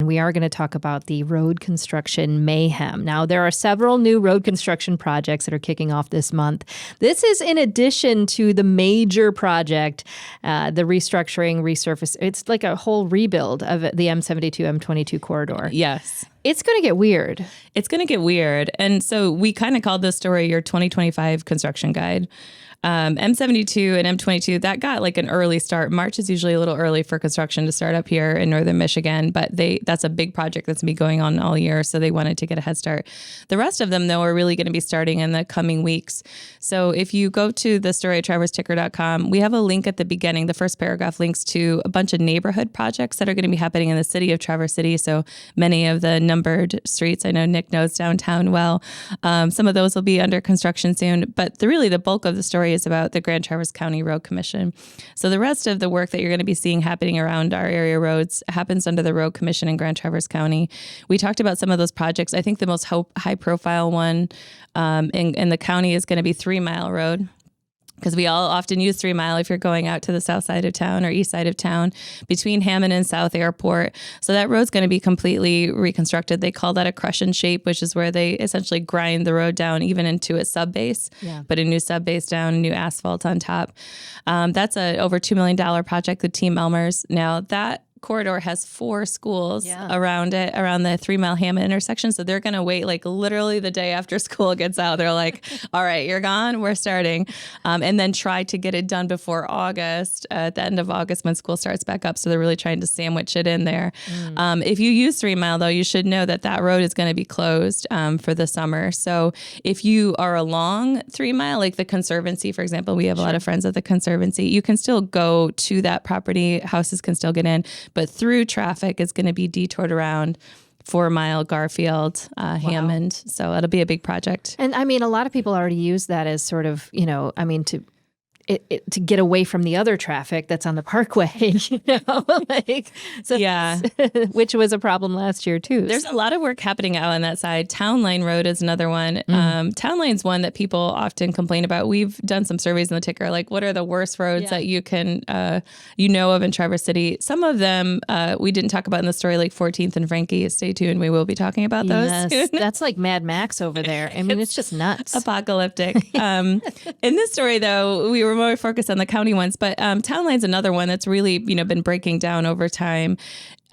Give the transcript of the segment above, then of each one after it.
we are going to talk about the road construction mayhem. Now, there are several new road construction projects that are kicking off this month. This is in addition to the major project, the restructuring, resurface. It's like a whole rebuild of the M72, M22 corridor. Yes. It's going to get weird. It's going to get weird. And so we kind of called this story your 2025 construction guide. M72 and M22, that got like an early start. March is usually a little early for construction to start up here in northern Michigan, but that's a big project that's going to be going on all year, so they wanted to get a head start. The rest of them, though, are really going to be starting in the coming weeks. So if you go to the story at traversticker.com, we have a link at the beginning. The first paragraph links to a bunch of neighborhood projects that are going to be happening in the city of Traverse City. So many of the numbered streets, I know Nick knows downtown well. Some of those will be under construction soon, but really the bulk of the story is about the Grand Traverse County Road Commission. So the rest of the work that you're going to be seeing happening around our area roads happens under the Road Commission in Grand Traverse County. We talked about some of those projects. I think the most high profile one in the county is going to be 3 Mile Road, because we all often use 3 Mile if you're going out to the south side of town or east side of town between Hammond and South Airport. So that road's going to be completely reconstructed. They call that a crush and shape, which is where they essentially grind the road down even into its subbase, put a new subbase down, new asphalt on top. That's a over $2 million project, the Team Elmers. Now that corridor has 4 schools around it, around the 3 Mile Hammond intersection. So they're going to wait like literally the day after school gets out. They're like, all right, you're gone. We're starting. And then try to get it done before August, at the end of August when school starts back up. So they're really trying to sandwich it in there. If you use 3 Mile, though, you should know that that road is going to be closed for the summer. So if you are along 3 Mile, like the Conservancy, for example, we have a lot of friends at the Conservancy, you can still go to that property. Houses can still get in. But through traffic is going to be detoured around 4 Mile, Garfield, Hammond. So it'll be a big project. And I mean, a lot of people already use that as sort of, to get away from the other traffic that's on the parkway, which was a problem last year too. There's a lot of work happening out on that side. Town Line Road is another one. Town Line's one that people often complain about. We've done some surveys in the ticker, like what are the worst roads that you can, of in Traverse City. Some of them we didn't talk about in the story, like 14th and Frankie. Stay tuned. We will be talking about those soon. That's like Mad Max over there. I mean, it's just nuts. Apocalyptic. In this story, though, we were more focused on the county ones, but Town Line's another one that's really, been breaking down over time.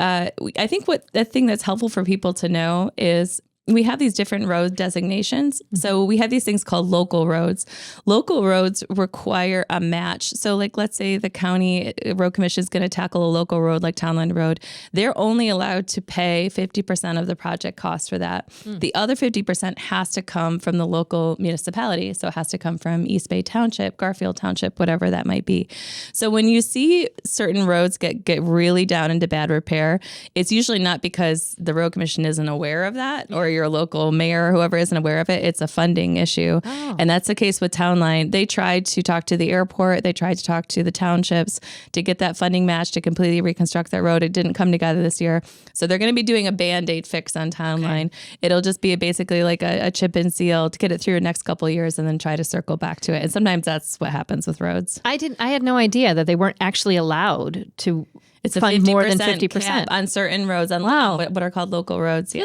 I think the thing that's helpful for people to know is we have these different road designations. So we have these things called local roads. Local roads require a match. So like, let's say the county road commission is going to tackle a local road like Town Line Road. They're only allowed to pay 50% of the project cost for that. The other 50% has to come from the local municipality. So it has to come from East Bay Township, Garfield Township, whatever that might be. So when you see certain roads get really down into bad repair, it's usually not because the road commission isn't aware of that or your local mayor or whoever isn't aware of it. It's a funding issue. And that's the case with Town Line. They tried to talk to the airport. They tried to talk to the townships to get that funding match to completely reconstruct that road. It didn't come together this year. So they're going to be doing a Band-Aid fix on Town Line. It'll just be basically like a chip and seal to get it through the next couple of years and then try to circle back to it. And sometimes that's what happens with roads. I had no idea that they weren't actually allowed to fund more than 50% on certain roads on what are called local roads.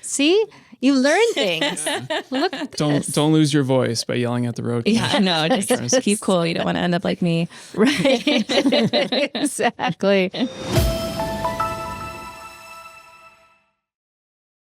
See, you learn things. Look at this. Don't lose your voice by yelling at the road. No, just keep cool. You don't want to end up like me. Right. Exactly.